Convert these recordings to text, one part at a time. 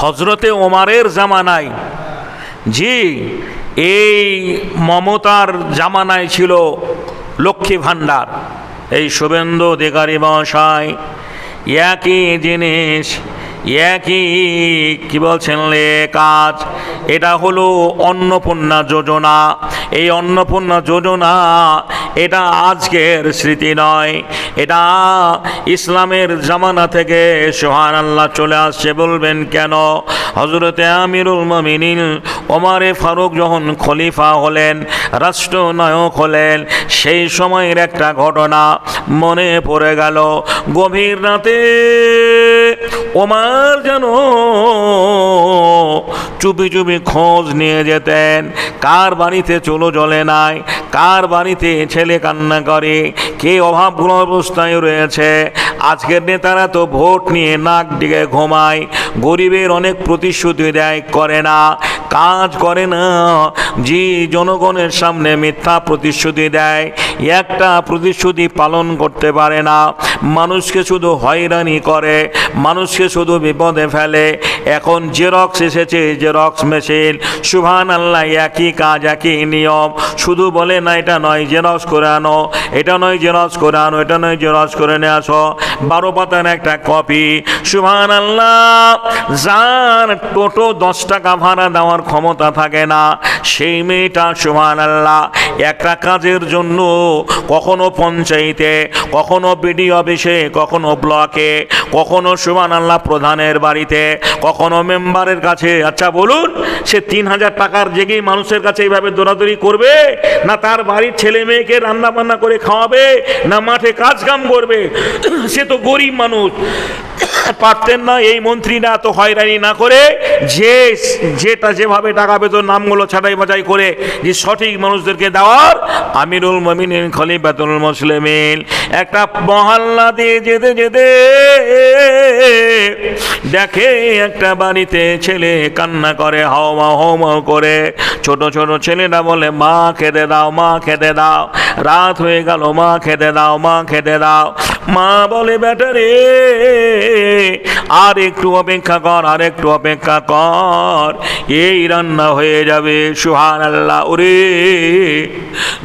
হজরতে ওমারের জামানায়, জি, এই মমতার জামানায় ছিল লক্ষ্মী ভাণ্ডার। এই শুভেন্দু অধিকারী মহাশয় একই জিনিস, একই কি বলছেন কাজ। এটা হলো অন্নপূর্ণা যোজনা। এই অন্নপূর্ণা যোজনা এটা আজকের স্মৃতি নয়, এটা ইসলামের জামানা থেকে সুবহানাল্লাহ চলে আসছে। বলবেন কেন? হযরতে আমিরুল মুমিনিন ওমরে ফারুক যখন খলিফা হলেন, রাষ্ট্রনায়ক হলেন, সেই সময়ের একটা ঘটনা মনে পড়ে গেল। গভীর রাতে ওমর যেন চুপি চুপি খোঁজ নিয়ে যেতেন, কার বাড়িতে চুলো জ্বলে নাই, কার বাড়িতে ছেলে কান্না করে, কে অভাবগ্রস্ত অবস্থায় রয়েছে। আজকের নেতারা তো ভোট নিয়ে নাক ডেকে ঘুমায়, গরিবের অনেক প্রতিশ্রুতি দেয়, করে না, কাজ করে না। জি, জনগণের সামনে মিথ্যা প্রতিশ্রুতি দেয়, একটা প্রতিশ্রুতি পালন করতে পারে না, মানুষকে শুধু হয়রানি করে, মানুষকে শুধু বিপদে ফেলে। এখন জেরক্স এসেছে, জেরক্স মেশিন, সুবহানাল্লাহ, একই কাজ, একই নিয়ম। শুধু বলে না এটা নয় জেরক্স করে আনো, এটা নয় জেরক্স করে আনো, এটা নয় জেরক্স করে নিয়ে আসো, 12 পাতার একটা কপি। সুবহানাল্লাহ, যার টোটো 10 টাকা ভাড়া দেওয়ার ক্ষমতা থাকে না, সেই মেয়েটা সুবহানাল্লাহ একটা কাজের জন্য কখনো পঞ্চায়েতে, কখনো বিডিও অফিসে, কখনো ব্লকে, কখনো সুবহানাল্লাহ প্রধানের বাড়িতে, কখনো মেম্বারের কাছে। আচ্ছা বলুন, সে 3000 টাকার জেগেই মানুষের কাছে এইভাবে দৌড়াদৌড়ি করবে, না তার বাড়ির ছেলে মেয়েকে রান্না বান্না করে খাওয়াবে, না মাঠে কাজ কাম করবে? সে তো গরিব মানুষ। পারতেন না এই মন্ত্রীরা এত হয়রানি না করে, যেটা যেভাবে টাকা পেত নামগুলো ছাঁটাই বাছাই করে যে সঠিক মানুষদেরকে দেওয়ার? আমিরুল মুমিনিন খলিফাতুল মুসলিমিন একটা মহল্লা দিয়ে যেতে যেতে দেখে একটা বাড়িতে ছেলে কান্না করে, হাওমা হাওমা করে। ছোট ছোট ছেলেরা বলে, মা খেতে দাও, মা খেতে দাও, রাত হয়ে গেল, মা খেতে দাও, মা খেতে দাও। মা বলে, বেটা রে, আর একটু অপেক্ষা কর, আর একটু অপেক্ষা কর, এই রান্না হয়ে যাবে। সুবহানাল্লাহ। ওরে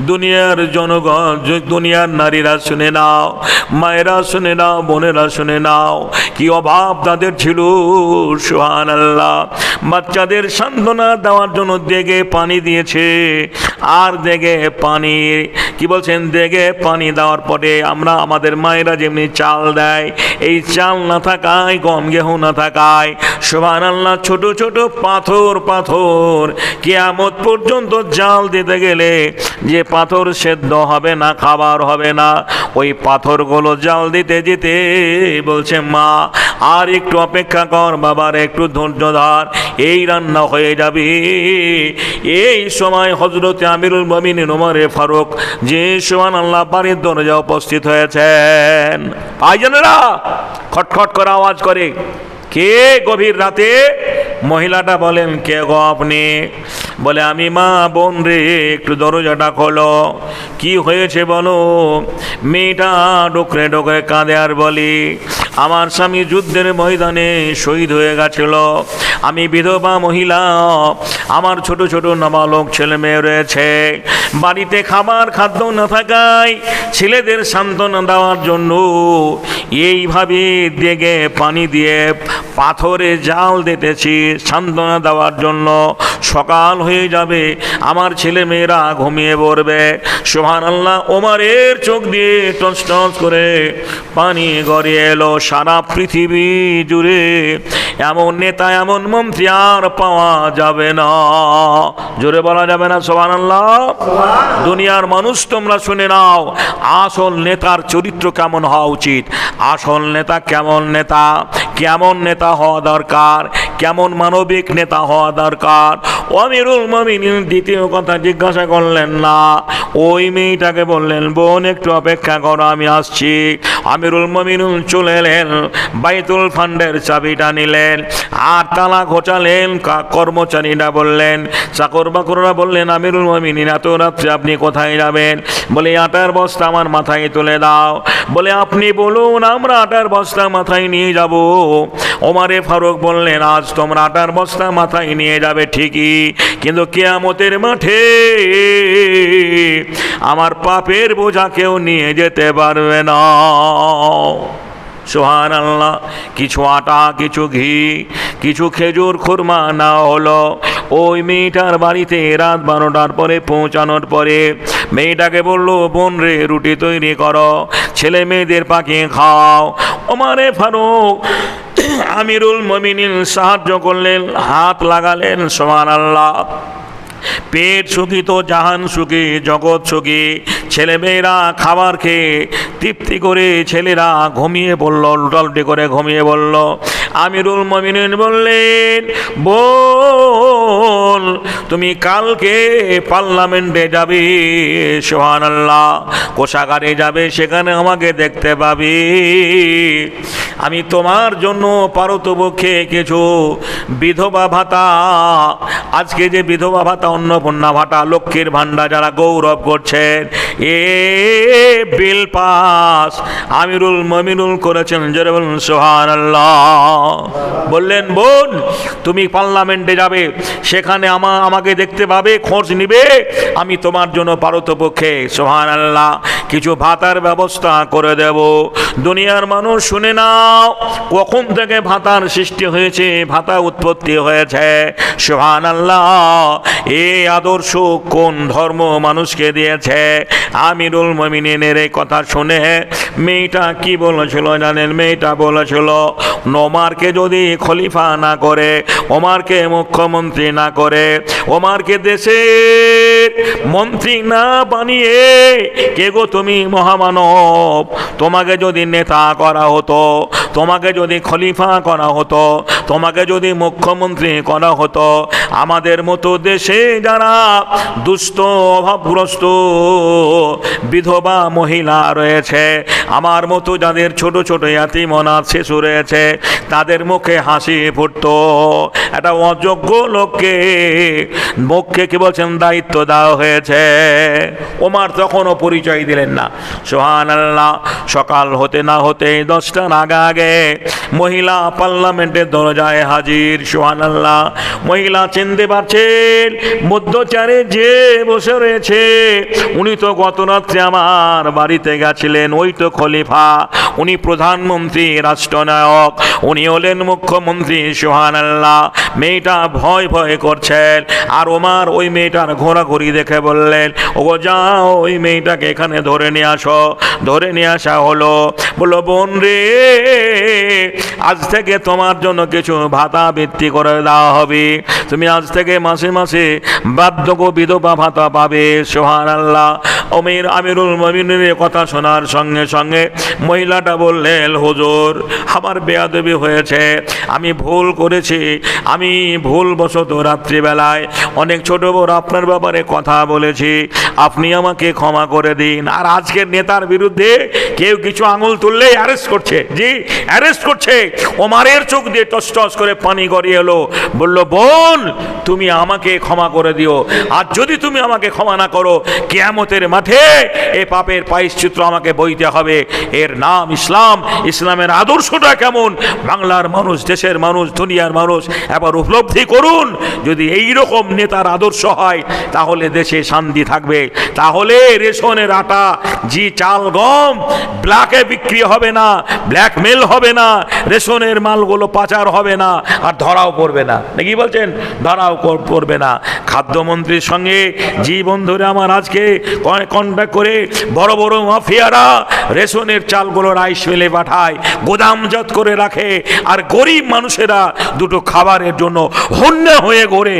দুনিয়ার জনগণ, দুনিয়ার নারীরা শুনে নাও, মায়েরা শুনে নাও, বোনেরা শুনে নাও, কি অভাব তাদের ছিল। সুবহানাল্লাহ। বাচ্চাদের সান্ত্বনা দেওয়ার জন্য দেগে পানি দিয়েছে, আর দেগে পানি কি বলছেন, দেগে পানি দেওয়ার পরে আমরা আমাদের মায়েরা যেমনি চাল দেয়, এই চাল না থাকায়, গম গেহু না থাকায়, সুবহানাল্লাহ, ছোট ছোট পাথর পাথর কিয়ামত পর্যন্ত জাল দিতে গেলে যে পাথর সেদ্ধ হবে না, খাবার হবে না, ওই পাথরগুলো জাল দিতে যেতে বলছে, মা আর একটু অপেক্ষা কর, বাবার একটু ধৈর্য ধর, এই রান্না হয়ে যাবে। এই সময় হযরতে আমিরুল মুমিনিন ওমরে ফারুক যে সুবহানাল্লাহ বাড়ির দরজা উপস্থিত হয়েছেন। ভাইজানেরা, খটখট করে আওয়াজ করে, কে? গভীর রাতে মহিলাটা বলেন, কে গো আপনি? বলে, আমি মা। বোন রে, একটু দরজাটা খোলো, কি হয়েছে বলো। মেয়েটা ডোকরে ডোকরে কাঁদে আর বলি, আমার স্বামী যুদ্ধের ময়দানে শহীদ হয়ে গেছিল, আমি বিধবা মহিলা, আমার ছোট ছোট নাবালক ছেলে মেয়ে রয়েছে, বাড়িতে খাবার খাদ্য না থাকায় ছেলেদের সান্ত্বনা দেওয়ার জন্য এইভাবে দেগে পানি দিয়ে পাথরে জাল দিতেছি সান্ত্বনা দেওয়ার জন্য। সকাল হয়ে যাবে, আমার ছেলে মেয়েরা ঘুমিয়ে পড়বে। সুবহানাল্লাহ। ওমরের চোখ দিয়ে টস টস করে পানি গড়িয়ে এলো। সারা পৃথিবী জুড়ে এমন নেতা, এমন মন্ত্রী আর পাওয়া যাবে না। জোরে বলা যাবে না সুবহানাল্লাহ? দুনিয়ার মানুষ, তোমরা শুনে নাও, আসল নেতার চরিত্র কেমন হওয়া উচিত, আসল নেতা কেমন নেতা, কেমন নেতা হওয়া দরকার, কেমন মানবিক নেতা হওয়া দরকার। আমিরুল মুমিনিন দ্বিতীয় কথা জিজ্ঞাসা করলেন না, ওই মেয়েটাকে বললেন, বোন একটু অপেক্ষা করো, আমি আসছি। আমিরুল মুমিনিন চলে এলেন, বাইতুল ফান্ডের চাবিটা নিলেন আর তালা ঘোচালেন। কর্মচারীরা বললেন, চাকর বাকররা বললেন, আমিরুল মুমিনিন এত রাত্রে আপনি কোথায় যাবেন? বলে, আটার বস্তা আমার মাথায় তুলে দাও। বলে, আপনি বলুন, আমরা আটার বস্তা মাথায় নিয়ে যাব। ওমরে ফারুক বললেন, আজ তোমরা আটার বস্তা মাথায় নিয়ে যাবে ঠিকই, কিন্তু কিয়ামতের মাঠে আমার পাপের বোঝা কেউ নিয়ে যেতে পারবে না। সুবহানাল্লাহ। কিছু আটা, কিছু ঘি, কিছু খেজুর খুরমা না হলো ওই মেয়েটার বাড়িতে রাত 12টার পরে পৌঁছানোর পরে মেয়েটাকে বলল, বোন রে, রুটি তৈরি করো, ছেলে মেয়েদের পাকিয়ে খাও। ওমরে ফারুক আমিরুল মুমিনিন সাহায্য করলেন, হাত লাগালেন। সুবহানাল্লাহ। পেট সুখী তো জাহান সুখী, জগৎ সুখী। ছেলেমেয়েরা খাবার খেয়ে তৃপ্তি করে ছেলেরা ঘুমিয়ে পড়ল, লুটালুটি করে ঘুমিয়ে পড়ল। আমিরুল মুমিনিন বললেন, বল তুমি কালকে পার্লামেন্টে যাবে, সুবহানাল্লাহ, কোষাগারে যাবে, সেখানে আমাকে দেখতে পাবি। আমি তোমার জন্য পারতপক্ষে কিছু বিধবা ভাতা, আজকে যে বিধবা ভাতা, অন্নপূর্ণা ভাতা, লক্ষ্মীর ভান্ডার যারা গৌরব করছেন, এ বিল পাস আমিরুল মুমিনুল করেছেন। যারা বলুন সুবহানাল্লাহ। বললেন, বোন তুমি পার্লামেন্টে যাবে, সেখানে আমাকে দেখতে পাবে, খোঁজ নিবে, আমি তোমার জন্য পারতপক্ষে সুবহানাল্লাহ কিছু ভাতার ব্যবস্থা করে দেব। দুনিয়ার মানুষ শুনে নাও, কখন থেকে ভাতার সৃষ্টি হয়েছে, ভাতা উৎপত্তি হয়েছে। সুবহানাল্লাহ। এই আদর্শ কোন ধর্ম মানুষকে দিয়েছে? আমিরুল মুমিনিনের এই কথা শুনে মেয়েটা কি বলেছিল জানেন? মেয়েটা বলেছিল, ওমরকে যদি খলিফা না করে, ওমরকে মুখ্যমন্ত্রী না করে, ওমরকে দেশের মন্ত্রী না বানিয়ে, কে গো তুমি মহামানব, তোমাকে যদি নেতা করা হতো, তোমাকে যদি খলিফা করা হতো, তোমাকে যদি মুখ্যমন্ত্রী করা হতো, আমাদের মতো দেশে যারা দুস্থ অভাবগ্রস্ত বিধবা মহিলা রয়েছে, আমার মতো যাদের ছোট ছোট ইয়াতীম অনাথ শিশু রয়েছে, তাদের মুখে হাসি ফুটতো। একটা অযোগ্য লোককে মুখে কি বলছেন দায়িত্ব দেওয়া হয়েছে। ওমর তখনও পরিচয় দিলেন না। সুবহানাল্লাহ। সকাল হতে না হতে 10টার আগে মহিলা পার্লামেন্টের দরজায় হাজির। সুবহানাল্লাহ। মহিলা চিনতে পারছেন মধ্যচারে যে বসে রয়েছে, উনি তো গত রাত্রে আমার বাড়িতে গেছিলেন, ওই তো খলিফা, উনি প্রধানমন্ত্রী, রাষ্ট্রনায়ক, উনি হলেন মুখ্যমন্ত্রী। সুবহানাল্লাহ। মেয়েটা ভয় ভয় করছেন, আর ওমর ওই মেয়েটার ঘোরাঘুরি দেখে বললেন, ওগো যাও, ওই মেয়েটাকে এখানে ধরে নিয়ে আসো। ধরে নিয়ে আসা হলো। বললো, বোন রে, আজ থেকে তোমার জন্য কিছু ভাতা বৃত্তি করে দেওয়া হবে, তুমি আজ থেকে মাসে মাসে বার্ধক্য বিধবা ভাতা পাবে। সুবহানাল্লাহ। আমিরুল মুমিনিনের কথা শোনার সঙ্গে সঙ্গে মহিলাটা বললেন, হুজুর আমার বেয়াদবি হয়েছে, আমি ভুল করেছি, আমি ভুলবশত রাত্রিবেলায় অনেক ছোট বড় আপনার ব্যাপারে কথা বলেছি, আপনি আমাকে ক্ষমা করে দিন। আর আজকের নেতার বিরুদ্ধে কেউ কিছু আঙুল তুললেই অ্যারেস্ট করছে, জি অ্যারেস্ট করছে। ওমরের চোখ দিয়ে টস টস করে পানি গড়িয়ে এলো। বলল, বোন তুমি আমাকে ক্ষমা করে দিও, আর যদি তুমি আমাকে ক্ষমা না করো, কিয়ামতের মাঠে এই পাপের প্রায়শ্চিত্ত আমাকে বইতে হবে। এর নাম ইসলাম। ইসলামের আদর্শটা কেমন বাংলার মানুষ, দেশের মানুষ, দুনিয়ার মানুষ এবার উপলব্ধি করুন। যদি এই রকম নেতার আদর্শ হয়, তাহলে দেশে শান্তি থাকবে, তাহলে রেশনের আটা, জি চাল, গম ব্ল্যাকে বিক্রি হবে না, ব্ল্যাকমেল হবে না, রেশনের মালগুলো পাচার হবে না, আর ধরাও পড়বে না। নাকি বলছেন? ধরাও পড়বে না। খাদ্যমন্ত্রীর সঙ্গে জি বন্ধুরা আমার আজকে কন্ট্যাক্ট করে বড় বড় মাফিয়ারা রেশনের চালগুলো রাইস মিলে পাঠায়, গোদামজাত করে রাখে, আর গরিব মানুষেরা দুটো খাবারের জন্য হন্যে হয়ে ঘোরে।